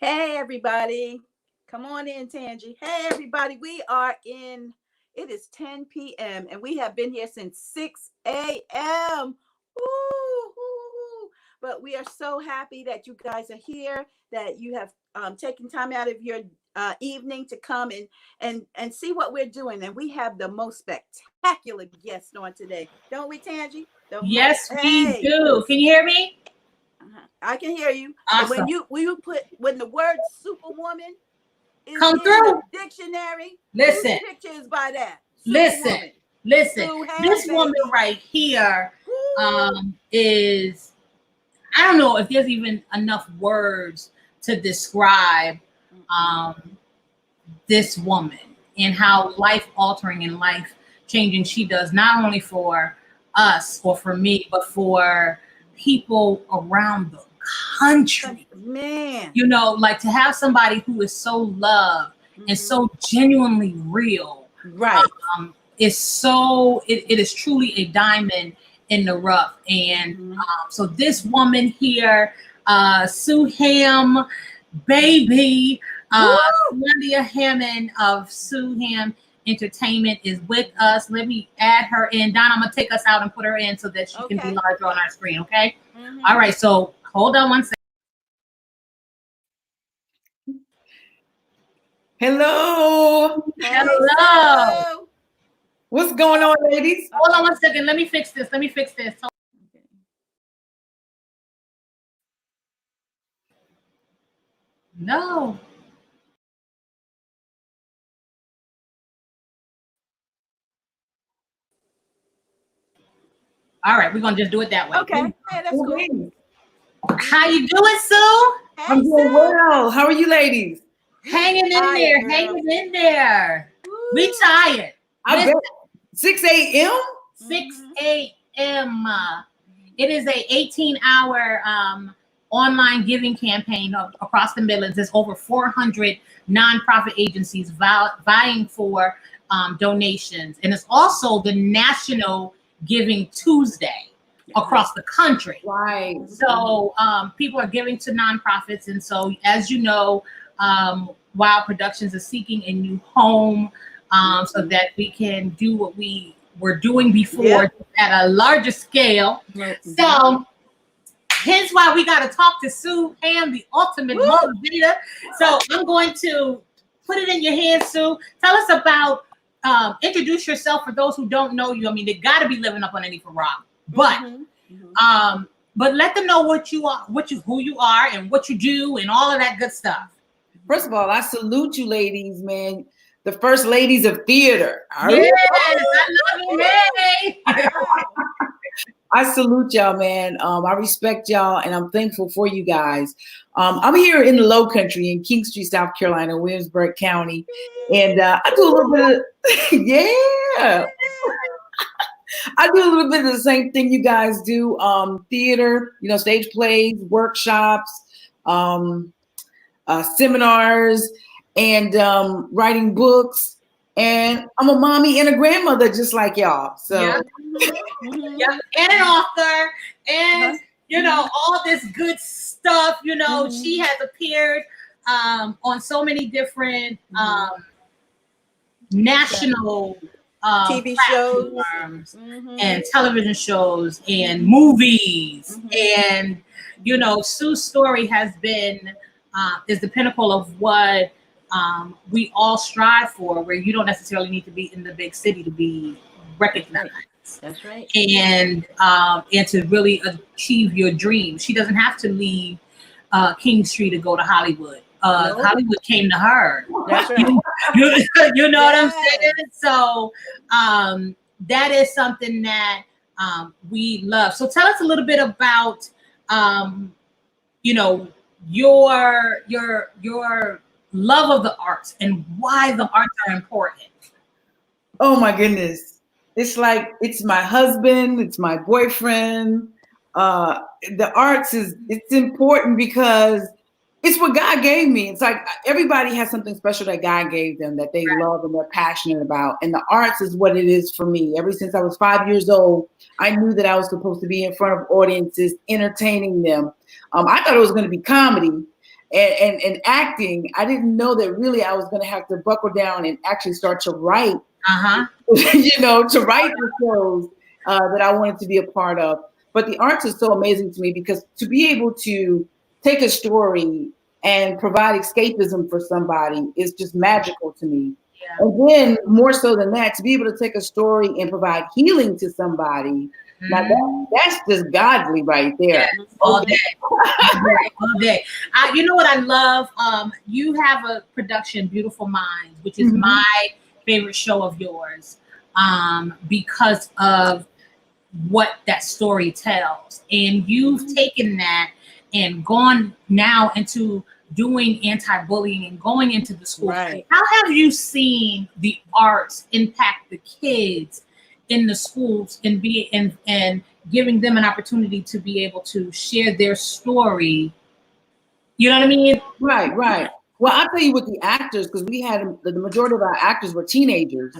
Hey, everybody. Come on in, Tangi. Hey, everybody. We are in, it is 10 p.m. and we have been here since 6 a.m. Woo. But we are so happy that you guys are here, that you have taken time out of your evening to come and see what we're doing. And we have the most spectacular guest on today. Don't we, Tangi? Yes, we Hey. do. Can you hear me? I can hear you. But Awesome. when the word superwoman is Come in the through. dictionary, Listen, whose picture is by that? listen, Superwoman. listen. Sue Ham, This woman baby. right here Woo. is, I don't know if there's even enough words to describe um, this woman and how life altering and life changing she does, not only for us or for me, but for people around the country. Man. You know, like to have somebody who is so loved and so genuinely real. Right. Is so, it is truly a diamond in the rough. And so this woman here, Sue Ham, baby, Sulondia Hammond of Sue Ham Entertainment is with us. Let me add her in. Donna, I'm gonna take us out and put her in so that she can be larger on our screen. Okay. All right. So hold on one second. Hello. Hello. What's going on, ladies? Hold on one second. Let me fix this. No. All right, we're gonna just do it that way. Okay. Hey, that's cool. How you doing, Sue? Hey, I'm doing well. How are you, ladies? Hanging in there. We tired. I bet 6 a.m. 6 a.m. It is a 18-hour online giving campaign across the Midlands. There's over 400 nonprofit agencies vying for donations, and it's also the National Giving Tuesday across the country. Right. So people are giving to nonprofits, and so as you know, Wild Productions is seeking a new home so that we can do what we were doing before at a larger scale. So hence why we got to talk to Sue Ham, the ultimate motivator. So I'm going to put it in your hands, Sue. Tell us about, introduce yourself for those who don't know you. I mean, they got to be living up underneath a rock, but let them know what you are, who you are, and what you do, and all of that good stuff. First of all, I salute you, ladies, man. The first ladies of theater. Yes, I love you, hey. I salute y'all, man. I respect y'all, and I'm thankful for you guys. I'm here in the Low Country in King Street, South Carolina, Williamsburg County, and I do a little bit of I do a little bit of the same thing you guys do. Theater, stage plays, workshops, seminars, and writing books. And I'm a mommy and a grandmother just like y'all. So and an author, and all this good stuff. She has appeared on so many different national TV shows and television shows and movies. And Sue's story has been is the pinnacle of what we all strive for, where you don't necessarily need to be in the big city to be recognized. That's right. And to really achieve your dream. She doesn't have to leave King Street to go to Hollywood. Hollywood came to her. That's right. You know what I'm saying? So that is something that we love. So tell us a little bit about your love of the arts and why the arts are important. Oh my goodness. It's like, it's my husband, it's my boyfriend. The arts it's important because it's what God gave me. It's like everybody has something special that God gave them that they love and they're passionate about. And the arts is what it is for me. Ever since I was 5 years old, I knew that I was supposed to be in front of audiences, entertaining them. I thought it was going to be comedy. and acting, I didn't know that really I was going to have to buckle down and actually start to write, to write the shows that I wanted to be a part of. But the arts is so amazing to me because to be able to take a story and provide escapism for somebody is just magical to me. Yeah. And then more so than that, to be able to take a story and provide healing to somebody, now that's just godly right there. Yeah, all day. All day. You know what I love? You have a production, Beautiful Minds, which is my favorite show of yours, because of what that story tells. And you've taken that and gone now into doing anti-bullying and going into the schools. Right. How have you seen the arts impact the kids in the schools and and giving them an opportunity to be able to share their story? You know what I mean? Right. Well, I'll tell you with the actors, because we had the majority of our actors were teenagers.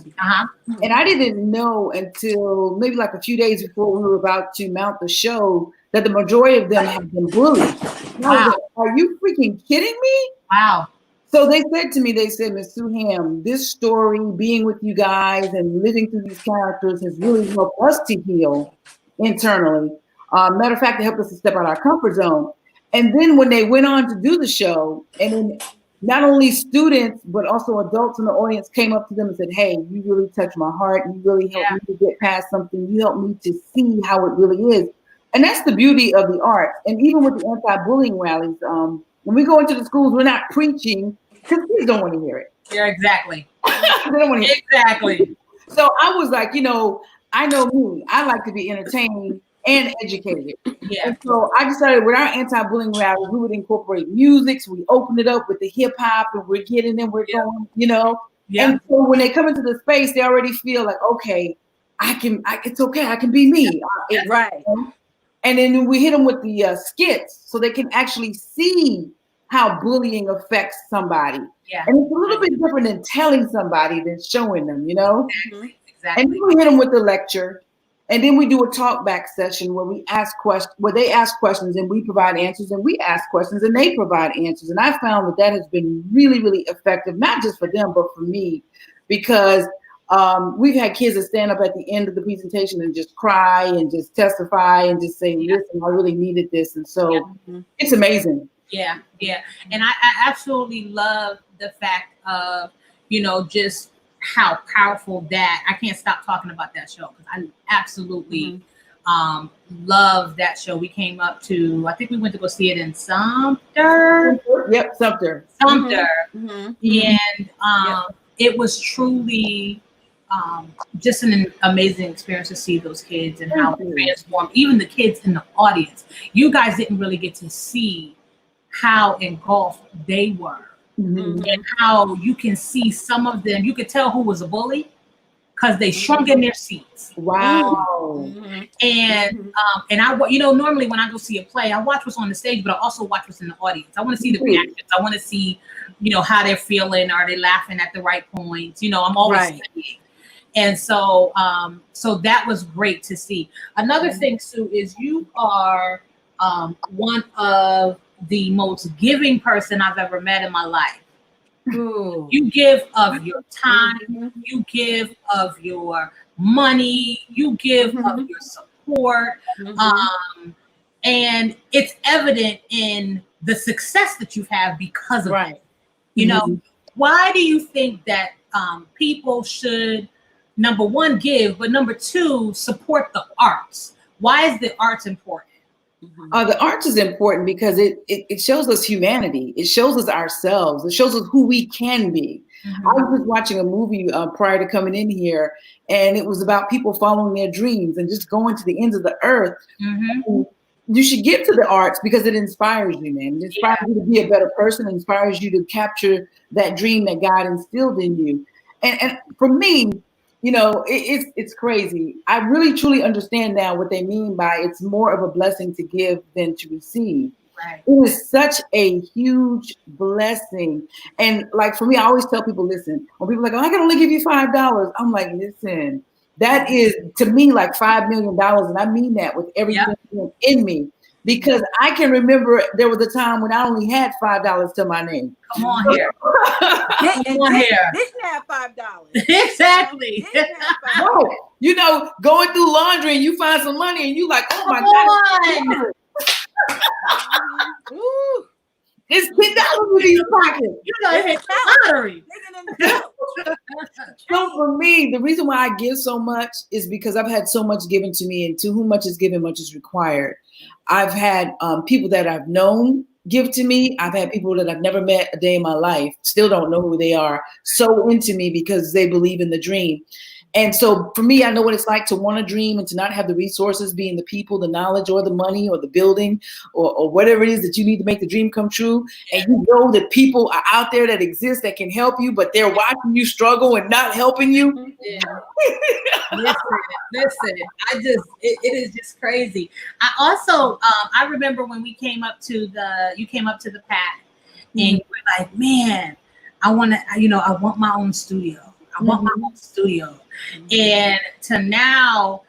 And I didn't know until maybe like a few days before we were about to mount the show that the majority of them had been bullied. And I was like, are you freaking kidding me? Wow. So they said to me, Miss Sue Ham, this story, being with you guys and living through these characters has really helped us to heal internally. Matter of fact, it helped us to step out of our comfort zone. And then when they went on to do the show, and then not only students, but also adults in the audience came up to them and said, hey, you really touched my heart. You really helped me to get past something. You helped me to see how it really is. And that's the beauty of the arts. And even with the anti-bullying rallies, when we go into the schools, we're not preaching because kids don't want to hear it. Yeah, exactly. They don't want to hear it. Exactly. So I was like, I know me. I like to be entertained and educated. Yeah. And so I decided with our anti-bullying rally, we would incorporate music. So we opened it up with the hip hop and we're getting them, we're going, Yeah. And so when they come into the space, they already feel like, okay, it's okay. I can be me. Right. And then we hit them with the skits so they can actually see how bullying affects somebody. Yeah. And it's a little bit different than telling somebody than showing them, Exactly. And then we hit them with the lecture. And then we do a talk back session where we ask questions, where they ask questions and we provide answers, and we ask questions and they provide answers. And I found that has been really, really effective, not just for them, but for me, because we've had kids that stand up at the end of the presentation and just cry and just testify and just say, listen, I really needed this. And so it's amazing. Yeah. And I absolutely love the fact of, just how powerful that, I can't stop talking about that show because I absolutely love that show. We came up to, I think we went to go see it in Sumter. Yep, Sumter. And it was truly just an amazing experience to see those kids and how it transformed, even the kids in the audience. You guys didn't really get to see how engulfed they were. And how you can see some of them, you could tell who was a bully because they shrunk in their seats. Wow. And I, normally when I go see a play, I watch what's on the stage, but I also watch what's in the audience. I want to see the reactions. I want to see, how they're feeling. Are they laughing at the right points? I'm always studying. And so, so that was great to see. Another thing, Sue, is you are one of the most giving person I've ever met in my life. Ooh. You give of your time, you give of your money, you give of your support. And it's evident in the success that you have because of it. Why do you think that people should, number one, give, but number two, support the arts? Why is the arts important? The arts is important because it shows us humanity. It shows us ourselves. It shows us who we can be. I was just watching a movie prior to coming in here, and it was about people following their dreams and just going to the ends of the earth. You should give to the arts because it inspires you, man. It inspires you to be a better person. It inspires you to capture that dream that God instilled in you. And for me, it's crazy. I really truly understand now what they mean by it's more of a blessing to give than to receive. Right. It is such a huge blessing. And like for me, I always tell people, listen, when people are like, oh, I can only give you $5. I'm like, listen, that is to me like $5 million. And I mean that with everything in me. because I can remember there was a time when I only had $5 to my name. Come on here. Come on here. Didn't have $5. Exactly. Didn't have $5. No, you know, going through laundry and you find some money and you like, oh my Come God. on. Ooh, It's $10 in your pocket. You gotta hit the lottery. digging in the couch. So for me, the reason why I give so much is because I've had so much given to me, and to whom much is given, much is required. I've had people that I've known give to me. I've had people that I've never met a day in my life, still don't know who they are, so into me because they believe in the dream. And so for me, I know what it's like to want to dream and to not have the resources, being the people, the knowledge, or the money, or the building, or whatever it is that you need to make the dream come true. And you know that people are out there that exist that can help you, but they're watching you struggle and not helping you. Yeah. Listen, it is just crazy. I also, I remember when you came up to the pack, and you were like, man, I want my own studio. I want my own studio. And to now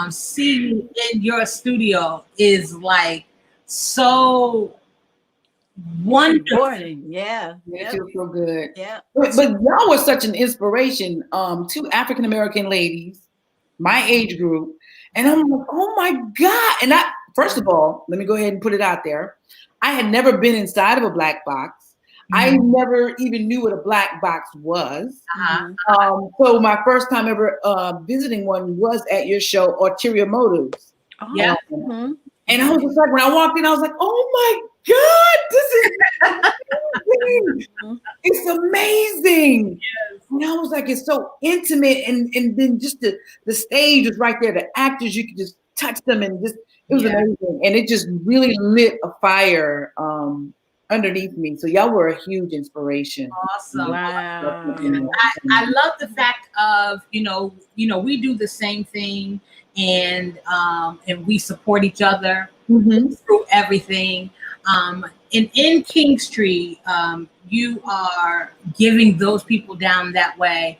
see you in your studio is like so wonderful. Yeah. It feels so good. Yeah. But y'all were such an inspiration. Two African American ladies, my age group, and I'm like, oh my God! And first of all, let me go ahead and put it out there. I had never been inside of a black box. I never even knew what a black box was. So my first time ever visiting one was at your show, Ulterior Motives. Yeah. And I was just like, when I walked in, I was like, oh my God, this is amazing. It's amazing. Yes. And I was like, it's so intimate. And then just the stage was right there. The actors, you could just touch them and just, it was amazing. And it just really lit a fire underneath me. So y'all were a huge inspiration. Awesome. Wow. I love the fact of, we do the same thing, and we support each other through everything. And in King Street, you are giving those people down that way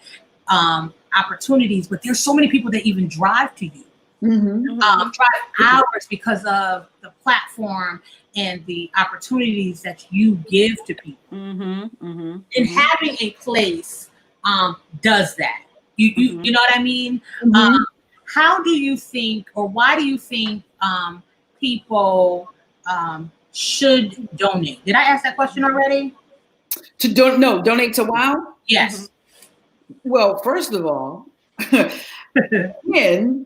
opportunities, but there's so many people that even drive to you. Drive hours because of the platform and the opportunities that you give to people. And having a place does that. You know what I mean? How do you think, or why do you think people should donate? Did I ask that question already? Donate to WOW? Yes. Well, first of all, again,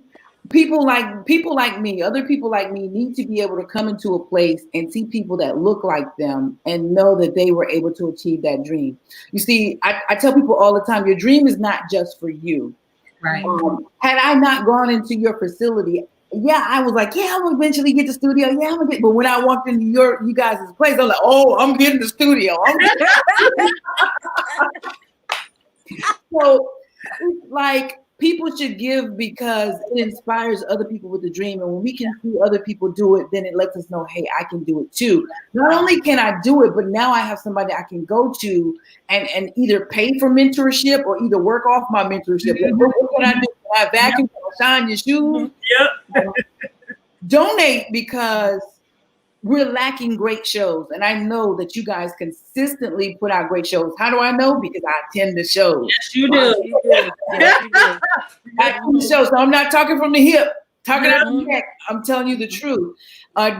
people like me, other people like me need to be able to come into a place and see people that look like them and know that they were able to achieve that dream. You see, I tell people all the time, your dream is not just for you. Right. Had I not gone into your facility, I was like, I'm gonna eventually get the studio. But when I walked into you guys' place, I'm like, oh, I'm getting the studio. So it's like, people should give because it inspires other people with the dream. And when we can see other people do it, then it lets us know, hey, I can do it too. Not only can I do it, but now I have somebody I can go to and either pay for mentorship or either work off my mentorship. What can I do? Can I vacuum? Can I shine your shoes? Donate, because we're lacking great shows. And I know that you guys consistently put out great shows. How do I know? Because I attend the shows. Yes, you do. Yes, you do. I attend the shows. So I'm not talking from the hip, talking out of the neck. I'm telling you the truth.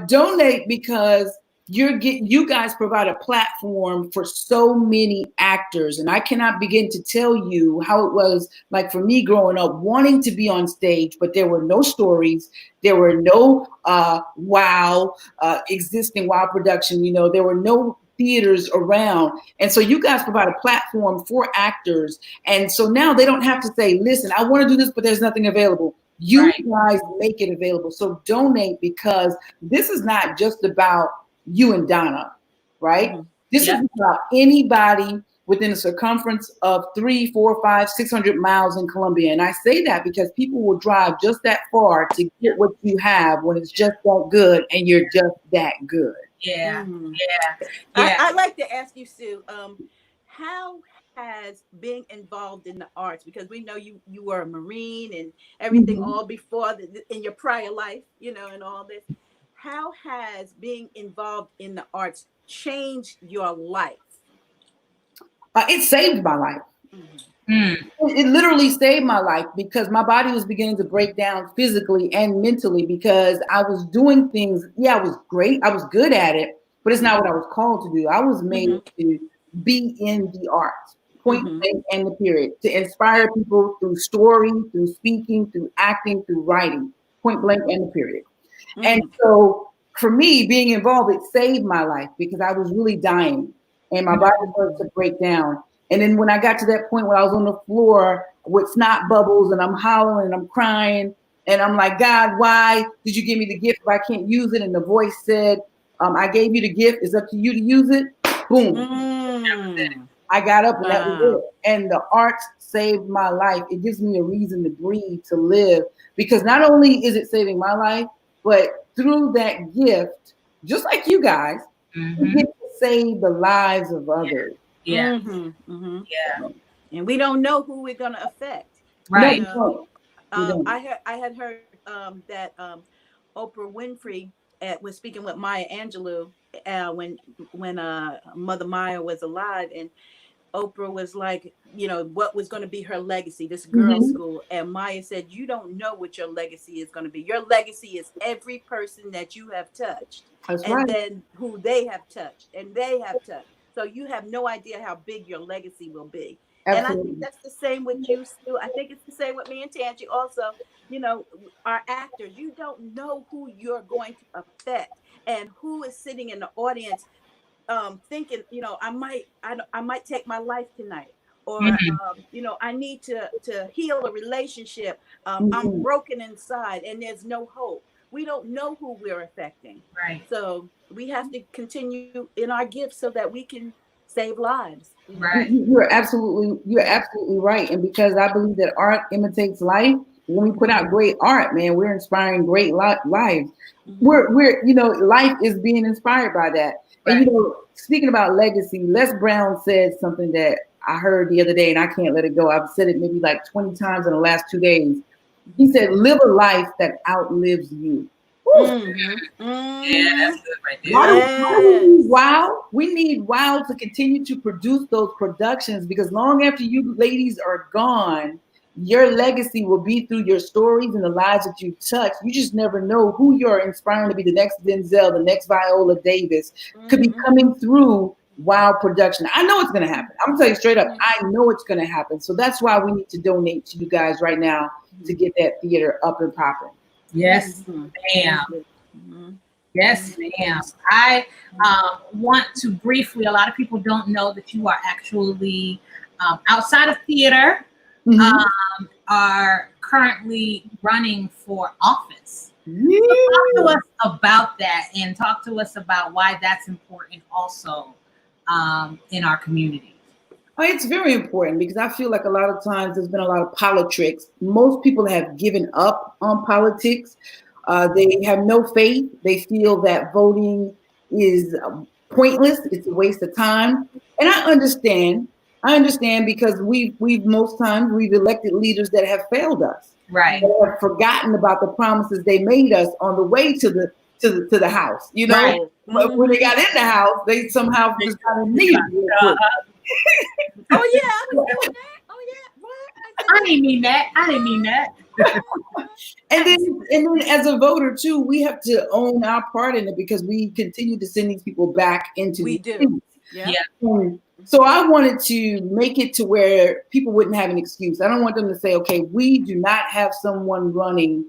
Donate, because you guys provide a platform for so many actors. And I cannot begin to tell you how it was like for me growing up, wanting to be on stage, but there were no stories. There were no existing WOW production. There were no theaters around. And so you guys provide a platform for actors. And so now they don't have to say, listen, I want to do this, but there's nothing available. You guys make it available. So donate, because this is not just about you and Donna, right? This is about anybody within a circumference of 300, 400, 500, 600 miles in Columbia. And I say that because people will drive just that far to get what you have when it's just that good and you're just that good. Yeah. I'd like to ask you, Sue, how has being involved in the arts, because we know you were a Marine and everything all before in your prior life, and all this, how has being involved in the arts changed your life? It saved my life. Mm. It literally saved my life because my body was beginning to break down physically and mentally because I was doing things. Yeah, I was great. I was good at it, but it's not what I was called to do. I was made to be in the arts, point blank and the period, to inspire people through story, through speaking, through acting, through writing, point blank and the period. And so for me, being involved, it saved my life because I was really dying and my body started to break down. And then when I got to that point where I was on the floor with snot bubbles and I'm hollering and I'm crying and I'm like, God, why did you give me the gift if I can't use it? And the voice said, I gave you the gift. It's up to you to use it. Boom. I got up and that was it. And the arts saved my life. It gives me a reason to breathe, to live, because not only is it saving my life, but through that gift, just like you guys, you get to save the lives of others. Yeah. Yeah. And we don't know who we're going to affect. Right. No, I had heard that Oprah Winfrey was speaking with Maya Angelou when Mother Maya was alive, and Oprah was like, what was going to be her legacy, this girls' school. And Maya said, you don't know what your legacy is going to be. Your legacy is every person that you have touched. That's and right. then who they have touched and they have touched. So you have no idea how big your legacy will be. Absolutely. And I think that's the same with you, Stu. I think it's the same with me and Tangi also. Our actors, you don't know who you're going to affect and who is sitting in the audience thinking, I might take my life tonight, or I need to heal a relationship. I'm broken inside and there's no hope. We don't know who we're affecting. Right. So we have to continue in our gifts so that we can save lives. Right. You're absolutely right. And because I believe that art imitates life, when we put out great art, man, we're inspiring great lives. We're life is being inspired by that. Right. And speaking about legacy, Les Brown said something that I heard the other day, and I can't let it go. I've said it maybe like 20 times in the last 2 days. He said, "Live a life that outlives you." Yeah, that's good right there. Why do we need WOW? We need WOW to continue to produce those productions, because long after you ladies are gone, your legacy will be through your stories and the lives that you touch. You just never know who you're inspiring to be the next Denzel, the next Viola Davis, could be coming through WOW production. I know it's going to happen. I'm going to tell you straight up, I know it's going to happen. So that's why we need to donate to you guys right now to get that theater up and popping. Yes, ma'am. Yes, ma'am. I want to briefly, a lot of people don't know that you are actually outside of theater, are currently running for office. So talk to us about that and talk to us about why that's important also in our community. It's very important because I feel like a lot of times there's been a lot of politics. Most people have given up on politics. They have no faith. They feel that voting is pointless. It's a waste of time. And I understand. Because we've most times we've elected leaders that have failed us. Right. That have forgotten about the promises they made us on the way to the house. Right. But when they got in the house, they somehow just got in need. Oh yeah, I was doing that. Oh yeah, what? I didn't mean that. And then as a voter too, we have to own our part in it because we continue to send these people back into we the do. Yeah. So I wanted to make it to where people wouldn't have an excuse. I don't want them to say, okay, we do not have someone running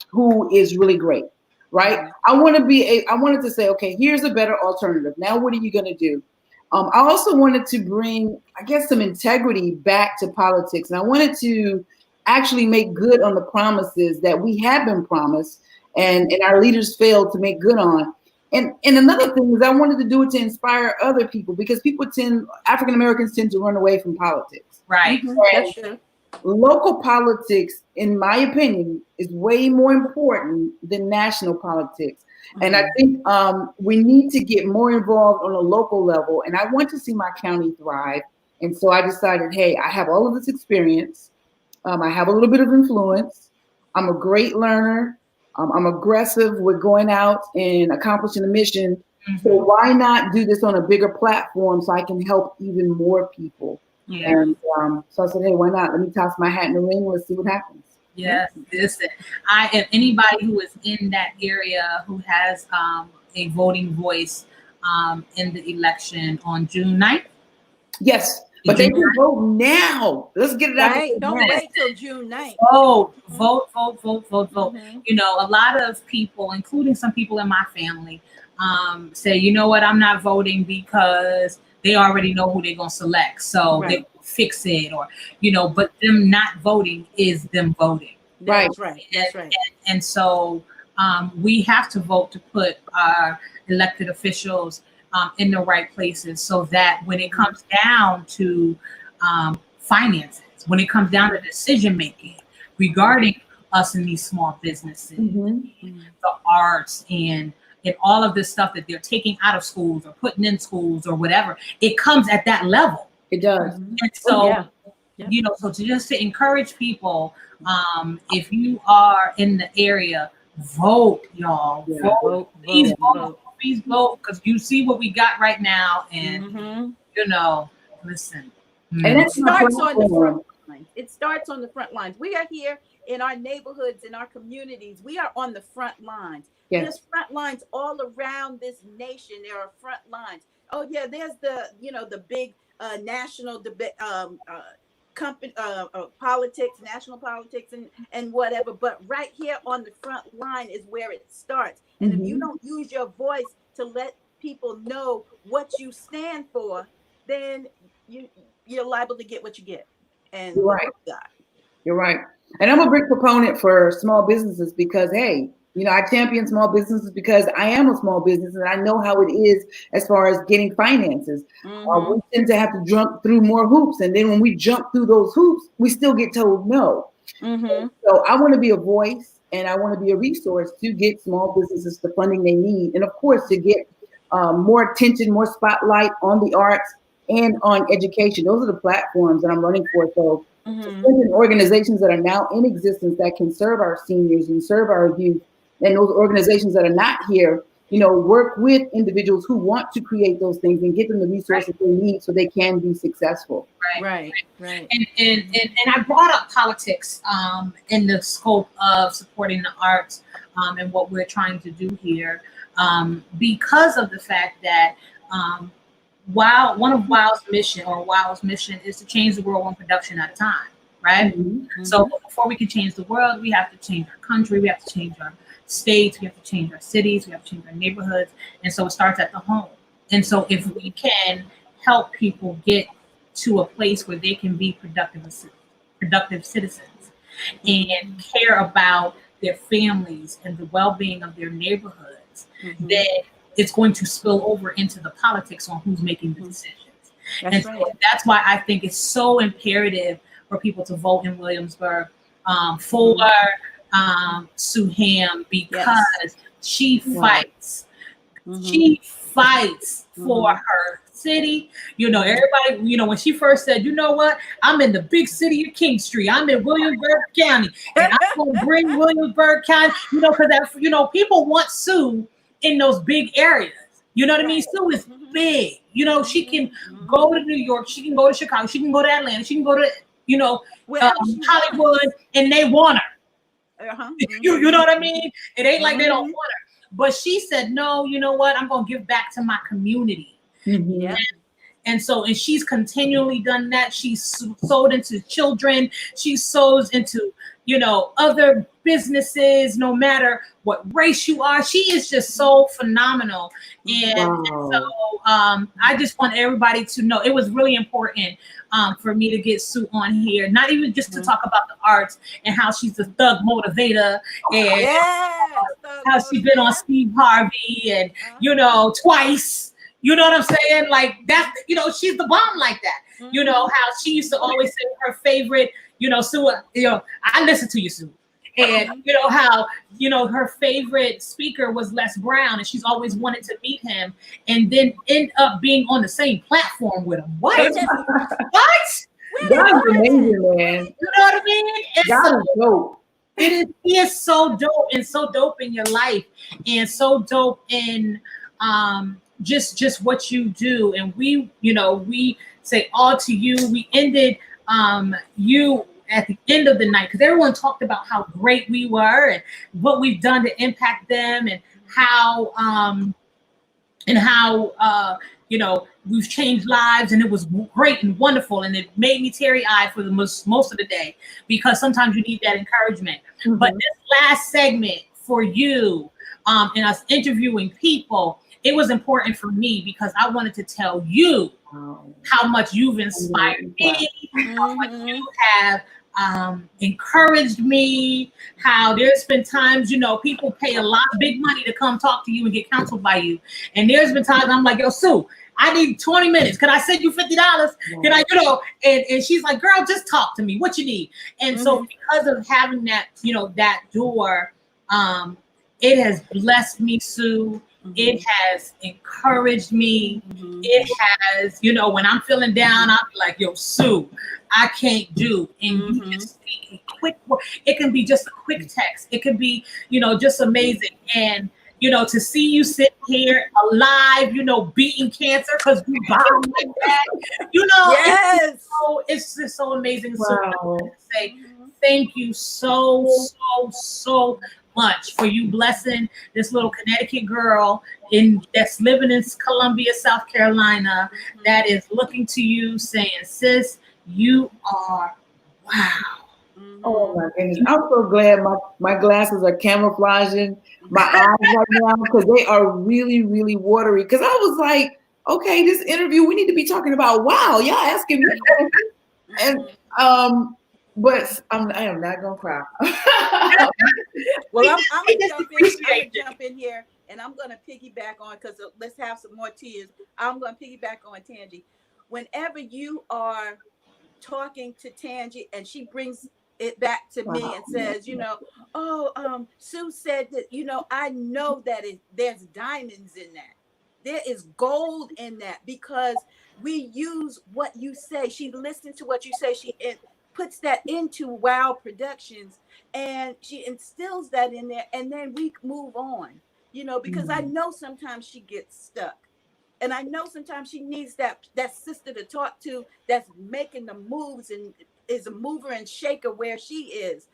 who is really great, right? I wanted to say, okay, here's a better alternative. Now, what are you going to do? I also wanted to bring, I guess, some integrity back to politics. And I wanted to actually make good on the promises that we have been promised and our leaders failed to make good on. And another thing is I wanted to do it to inspire other people because African Americans tend to run away from politics. Right. That's true. Local politics, in my opinion, is way more important than national politics. And I think we need to get more involved on a local level. And I want to see my county thrive. And so I decided, hey, I have all of this experience. I have a little bit of influence. I'm a great learner. I'm aggressive with going out and accomplishing a mission. So why not do this on a bigger platform so I can help even more people? Yeah. And so I said, hey, why not? Let me toss my hat in the ring. Let's see what happens. Yes, listen. If anybody who is in that area who has a voting voice in the election on June 9th. Yes, but they can vote now. Let's get it out. Right? Don't wait till June 9th. Vote. You know, a lot of people, including some people in my family, say, you know what, I'm not voting because they already know who they're going to select. So they fix it, or, you know, but them not voting is them voting. That's right. That's right. And so we have to vote to put our elected officials in the right places, so that when it comes down to finances, when it comes down to decision making regarding us in these small businesses, the arts, and all of this stuff that they're taking out of schools or putting in schools or whatever, it comes at that level. It does. And so, you know, so to encourage people, if you are in the area, vote, y'all. Vote. Please vote. Please vote, because you see what we got right now, and you know, listen. And it starts on the front lines. It starts on the front lines. We are here in our neighborhoods, in our communities. We are on the front lines. There's front lines all around this nation. There are front lines. Oh yeah, there's the, you know, the big national debate, politics, national politics, and whatever. But right here on the front line is where it starts. And if you don't use your voice to let people know what you stand for, then you're liable to get what you get. And you're right. You're right. And I'm a big proponent for small businesses because, hey, you know, I champion small businesses because I am a small business and I know how it is as far as getting finances. We tend to have to jump through more hoops. And then when we jump through those hoops, we still get told no. So I want to be a voice and I want to be a resource to get small businesses the funding they need. And of course, to get more attention, more spotlight on the arts and on education. Those are the platforms that I'm running for. So organizations that are now in existence that can serve our seniors and serve our youth, and those organizations that are not here, you know, work with individuals who want to create those things and give them the resources they need so they can be successful. Right. And I brought up politics in the scope of supporting the arts and what we're trying to do here, because of the fact that one of WOW's mission is to change the world one production at a time, right? So before we can change the world, we have to change our country, we have to change our states, we have to change our cities, we have to change our neighborhoods. And so it starts at the home. And so if we can help people get to a place where they can be productive citizens and care about their families and the well-being of their neighborhoods, then it's going to spill over into the politics on who's making the decisions. So that's why I think it's so imperative for people to vote in Williamsburg for Sue Hamm, because she fights. She fights for her city. You know, everybody, you know, when she first said, you know what, I'm in the big city of King Street. I'm in Williamsburg County, and I'm going to bring Williamsburg County, you know, because, you know, people want Sue in those big areas. You know what I mean? Sue is big. You know, she can go to New York. She can go to Chicago. She can go to Atlanta. She can go to, you know, Hollywood, and they want her. You know what I mean? It ain't like they don't want her. But she said, no, you know what? I'm going to give back to my community. And so, and she's continually done that. She's sold into children. She sows into, you know, other businesses, no matter what race you are. She is just so phenomenal. And so I just want everybody to know it was really important for me to get Sue on here, not even just to talk about the arts and how she's a thug motivator and how she's been on Steve Harvey and, you know, twice. You know what I'm saying? Like that, you know, she's the bomb like that. You know, how she used to always say her favorite, you know, Sue, you know, I listen to you, Sue. And you know how, you know, her favorite speaker was Les Brown, and she's always wanted to meet him, and then end up being on the same platform with him. What? What? God is amazing, man. You know what I mean? God is dope. He is so dope and so dope in your life and so dope in just what you do. And we say all to you. We ended you at the end of the night because everyone talked about how great we were and what we've done to impact them and how we've changed lives, and it was great and wonderful, and it made me teary-eyed for the most of the day because sometimes you need that encouragement. Mm-hmm. But this last segment for you and us interviewing people, it was important for me because I wanted to tell you how much you've inspired me, how much you have encouraged me, how there's been times, people pay a lot of big money to come talk to you and get counseled by you. And there's been times I'm like, yo, Sue, I need 20 minutes. Can I send you $50? Can I, and she's like, girl, just talk to me. What you need? And so because of having that, that door, it has blessed me, Sue. It has encouraged me. It has, when I'm feeling down, I'll be like, yo, Sue, I can't do. And you just speak a quick word. It can be just a quick text. It can be, just amazing. And, to see you sitting here alive, beating cancer because you bombed like that, yes. It's just so amazing. Wow. So I want to say thank you so much for you blessing this little Connecticut girl that's living in Columbia, South Carolina, that is looking to you saying, sis, you are wow. Oh my goodness. I'm so glad my glasses are camouflaging my eyes right now because they are really, really watery. Because I was like, okay, this interview, we need to be talking about wow. Y'all asking me. And but I am not gonna cry. Well, I'm gonna jump in here and I'm gonna piggyback on because let's have some more tears. I'm gonna piggyback on Tangi. Whenever you are talking to Tangi and she brings it back to me and says, Sue said that, I know that there's diamonds in that. There is gold in that because we use what you say. She listens to what you say. She puts that into Wow Productions and she instills that in there. And then we move on, because I know sometimes she gets stuck. And I know sometimes she needs that sister to talk to that's making the moves and is a mover and shaker where she is.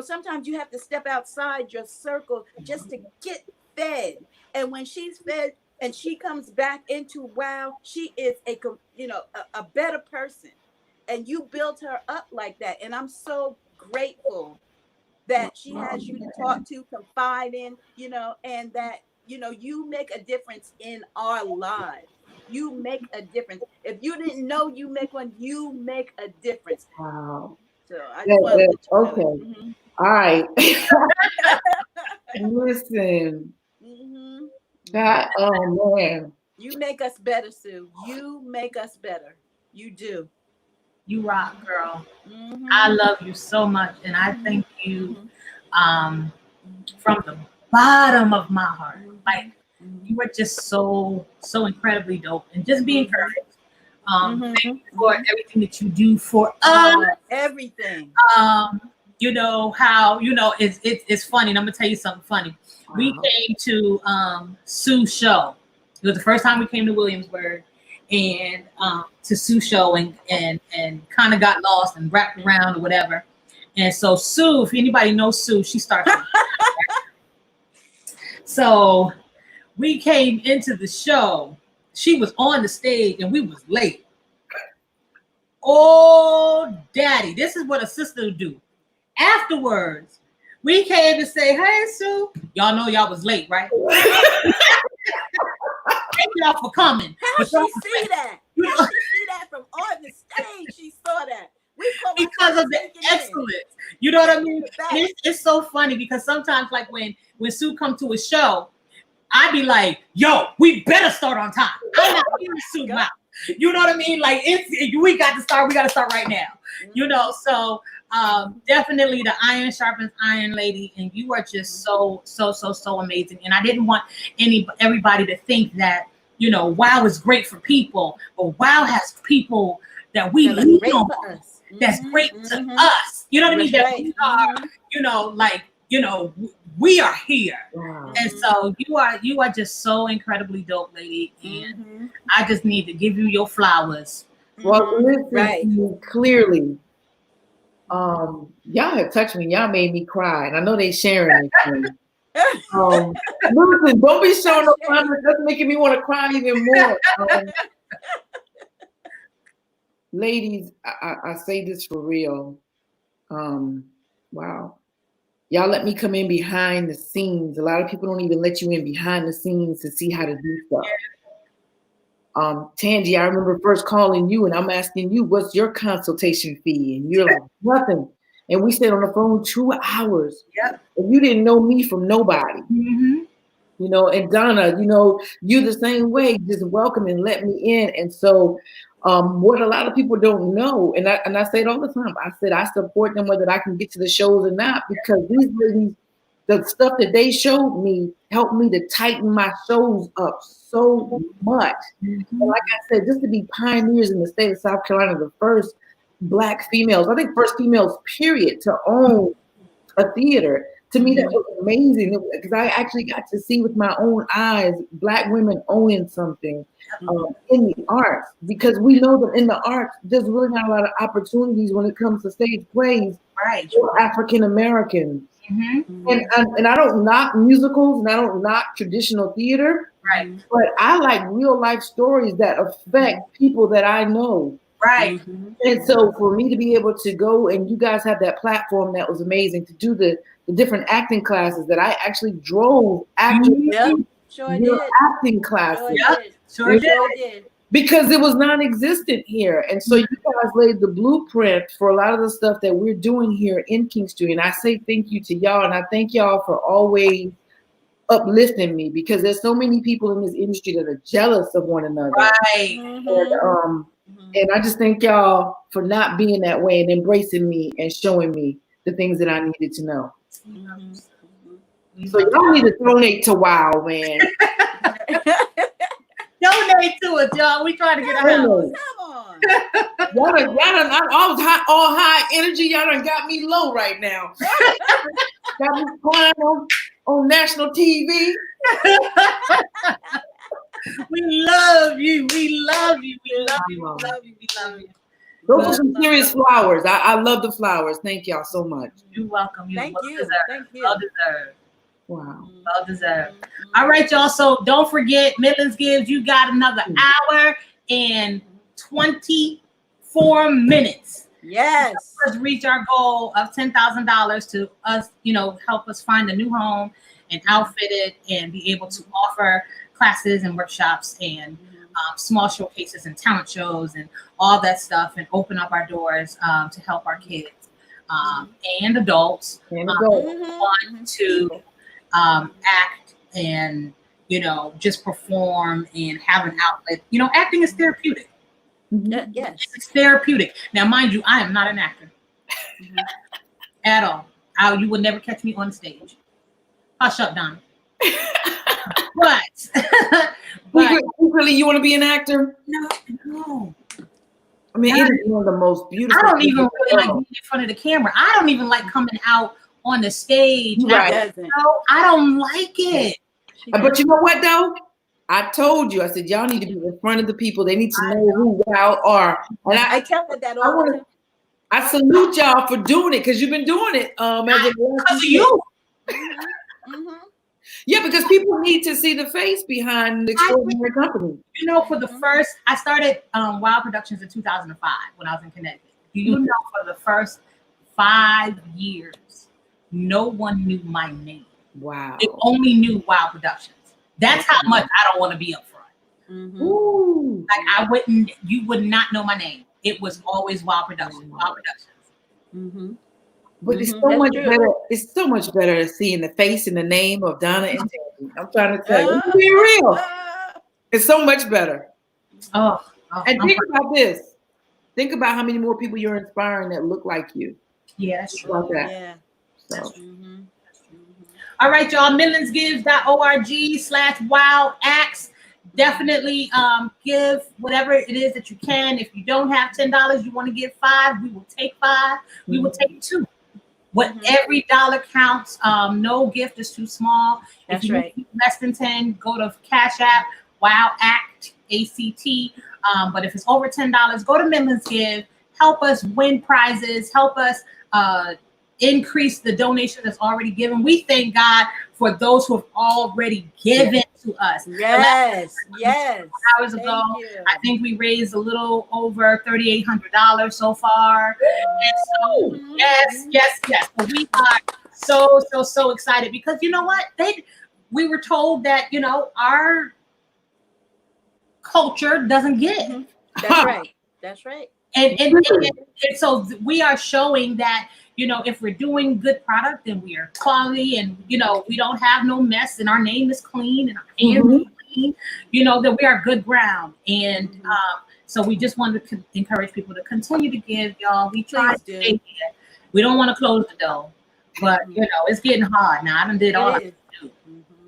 Sometimes you have to step outside your circle just to get fed. And when she's fed and she comes back into Wow, she is a better person. And you built her up like that. And I'm so grateful that she has you to talk to, confide in, and that, you make a difference in our lives. You make a difference. If you didn't know you make one, you make a difference. Wow. So I just want to okay. All right. Listen. God, oh man. You make us better, Sue. You make us better. You do. You rock, girl. I love you so much, and I thank you from the bottom of my heart. Like you are just so incredibly dope, and just be encouraged. Thank you for everything that you do for us. Everything. How it's funny, and I'm gonna tell you something funny. Wow. We came to Sue's show. It was the first time we came to Williamsburg. And to Sue's show and kind of got lost and wrapped around or whatever. And so Sue, if anybody knows Sue, she started. So we came into the show. She was on the stage and we was late. Oh, daddy, this is what a sister would do. Afterwards, we came to say, hey, Sue, y'all know y'all was late, right? Thank y'all for coming. How she see that? How she see that from on the stage? She saw that. Because of the excellence. You know what I mean? It's so funny because sometimes, like when Sue come to a show, I be like, yo, we better start on time. I'm not hearing Sue mouth. You know what I mean? Like we got to start right now. So definitely the iron sharpens iron, lady, and you are just so amazing. And I didn't want everybody to think that Wow is great for people, but Wow has people that we That's lean great on, for us. that's Mhm, great to mhm. us. You know what I mean? That's That right. we are, you know, like, you know, we are here. Wow. And so you are just so incredibly dope, lady. And Mhm, I just need to give you your flowers. Well, mhm. listen Right. to me clearly. Y'all have touched me. Y'all made me cry, and I know they sharing this thing. Listen, don't be showing up. That's making me want to cry even more. Ladies, I say this for real. Wow. Y'all let me come in behind the scenes. A lot of people don't even let you in behind the scenes to see how to do stuff. Tangi, I remember first calling you and I'm asking you, what's your consultation fee? And you're like, nothing. And we stayed on the phone 2 hours. Yep. And you didn't know me from nobody. Mm-hmm. You know, and Donna, you know, you the same way, just welcome and let me in. And so what a lot of people don't know, and I say it all the time, I said I support them whether I can get to the shows or not, because these ladies, the stuff that they showed me helped me to tighten my shows up so much. Mm-hmm. And like I said, just to be pioneers in the state of South Carolina, the first Black females, I think first females, period, to own a theater. To me, that was amazing because I actually got to see with my own eyes Black women owning something in the arts, because we know that in the arts, there's really not a lot of opportunities when it comes to stage plays Right. for African Americans. Mm-hmm. And I don't knock musicals and I don't knock traditional theater, Right. but I like real life stories that affect people that I know. Right. Mhm. And so for me to be able to go, and you guys have that platform, that was amazing, to do the different acting classes that I actually drove actors Yep. to Sure real did. acting classes. Sure Yep. did. Sure Sure did. did. Because it was non-existent here. And so you guys laid the blueprint for a lot of the stuff that we're doing here in King Street. And I say thank you to y'all, and I thank y'all for always uplifting me, because there's so many people in this industry that are jealous of one another. Right. Mhm. And I just thank y'all for not being that way and embracing me and showing me the things that I needed to know. Mhm. So y'all need to donate to WOW, man. Donate to it, y'all. We trying to get a house. Donate. Come on. Y'all done, I was all high energy. Y'all done got me low right now. Got me crying on national TV. We love you. We love you. We love you. We love you. We love you. Those are some serious flowers. I love the flowers. Thank y'all so much. You're welcome. Thank well you. deserved. Thank you. Well deserved. Wow. Well deserved. All right, y'all. So don't forget, Midlands Gives, you got another hour and 24 minutes. Yes. Let's reach our goal of $10,000 to us, you know, help us find a new home and outfit it and be able to offer classes and workshops and small showcases and talent shows and all that stuff, and open up our doors to help our kids and adults want to act and, you know, just perform and have an outlet. You know, acting is therapeutic. Yes. It's therapeutic. Now, mind you, I am not an actor at all. You would never catch me on stage. Hush up, Donna. but Really, you want to be an actor? No. I mean, it is one of the most beautiful. I don't even really like being in front of the camera. I don't even like coming out on the stage. Right. I don't like it. But you know what, though? I told you. I said, y'all need to be in front of the people. They need to know who y'all are. And I tell her that all the time. I salute y'all for doing it, because you've been doing it because of you. Yeah, because people need to see the face behind the extraordinary company. You know, for the first, I started Wild Productions in 2005 when I was in Connecticut. Do you know, for the first 5 years, no one knew my name. Wow. They only knew Wild Productions. That's how much I don't want to be up front. Like you would not know my name. It was always Wild Productions. Wild Productions. But it's so much better. It's so much better seeing the face and the name of Donna and Tangi. I'm trying to tell you, be real. It's so much better. And think about this. Think about how many more people you're inspiring that look like you. Yeah, that's true. About that. Yeah. So. All right, y'all. Midlandsgives.org/WowActs. definitely give whatever it is that you can. If you don't have $10, you want to give 5, we will take 5. We will take 2. What every dollar counts. No gift is too small. That's if you right. need less than 10, go to Cash App, Wow Act, ACT. But if it's over $10, go to Midlands Give. Help us win prizes. Help us increase the donation that's already given. We thank God for those who have already given to us. Yes, yes. Hours ago, Thank you. I think we raised a little over $3,800 so far. And so, yes. So we are so excited because you know what? We were told that our culture doesn't give. That's right. That's right. And so we are showing that if we're doing good product, then we are quality, and we don't have no mess, and our name is clean, and our hands are clean, that we are good ground. And so we just wanted to encourage people to continue to give, y'all. We try to stay here. We don't want to close the door, but it's getting hard now. I done did all I can do.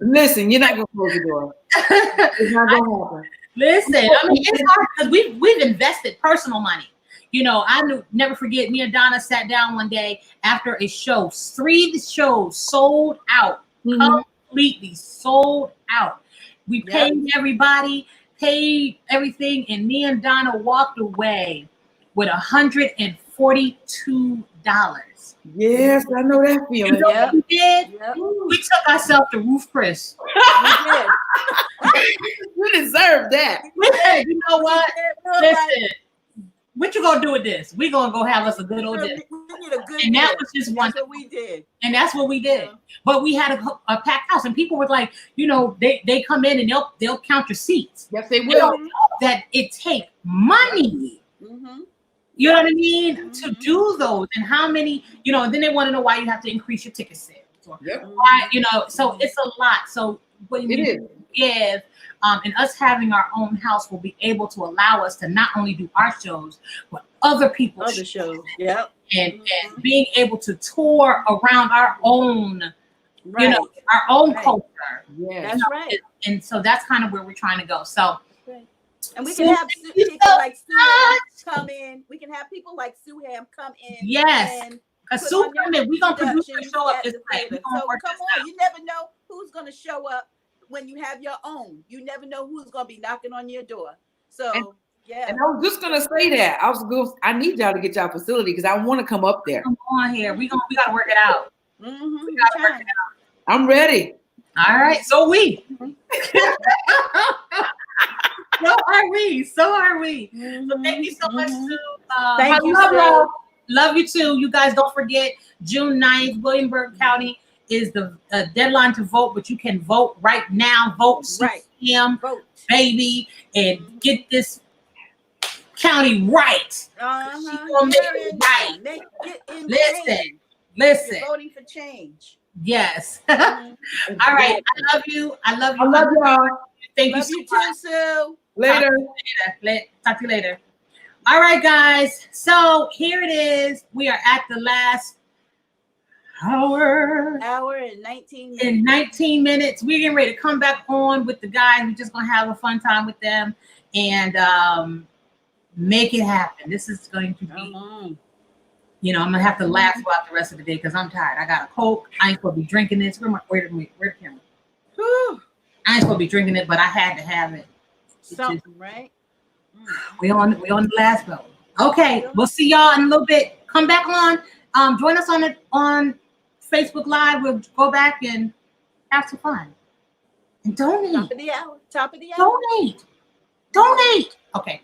Listen, you're not gonna close the door. It's not gonna happen. Listen, I mean, it's hard because we've invested personal money. I never forget, me and Donna sat down one day after a show. 3 shows sold out, completely sold out. We paid everybody, paid everything, and me and Donna walked away with $142. Yes, I know that feeling. You know what we did? We took ourselves to Roof Chris. We deserve that. We said, you know what? Listen, what you gonna do with this? We gonna go have us a good old dinner. And that was just one. That's what we did. And that's what we did. But we had a packed house, and people were like, they come in and they'll count your seats. Yes, they will. That it take money. You know what I mean? To do those, and how many, and then they want to know why you have to increase your ticket sales. Or why, so it's a lot. So what you give, and us having our own house will be able to allow us to not only do our shows, but other people's shows. Yep. And being able to tour around our own, our own culture. Yeah, that's right. And so that's kind of where we're trying to go. So. And we can have people like Sue come in. We can have people like Sue Ham come in. Yes. Because Sue come in. We're going to produce the show up this way. So come on. You never know who's going to show up when you have your own. You never know who's going to be knocking on your door. So, and I was just going to say that. I need y'all to get y'all facility because I want to come up there. Come on here. We got to work it out. We got to work it out. I'm ready. All right. So we. So are we. So thank you so much, Sue. Thank you, Sue. Love you too. You guys don't forget, June 9th, Williamsburg County is the deadline to vote, but you can vote right now. Vote vote, baby, and get this county right. She's gonna make it right. Listen. You're voting for change. Yes. All right. I love you. I love y'all. Thank you so much. Sue. Later. Talk to you later. All right, guys. So here it is. We are at the last hour and 19 minutes. In 19 minutes. We're getting ready to come back on with the guys. We're just going to have a fun time with them and make it happen. This is going to be, I'm going to have to laugh throughout the rest of the day because I'm tired. I got a Coke. I ain't supposed to be drinking this. Where the camera? I ain't supposed to be drinking it, but I had to have it. Something, right? We on the last go. Okay, we'll see y'all in a little bit. Come back on. Join us on Facebook Live. We'll go back and have some fun. And donate. Top of the hour. Donate. Okay.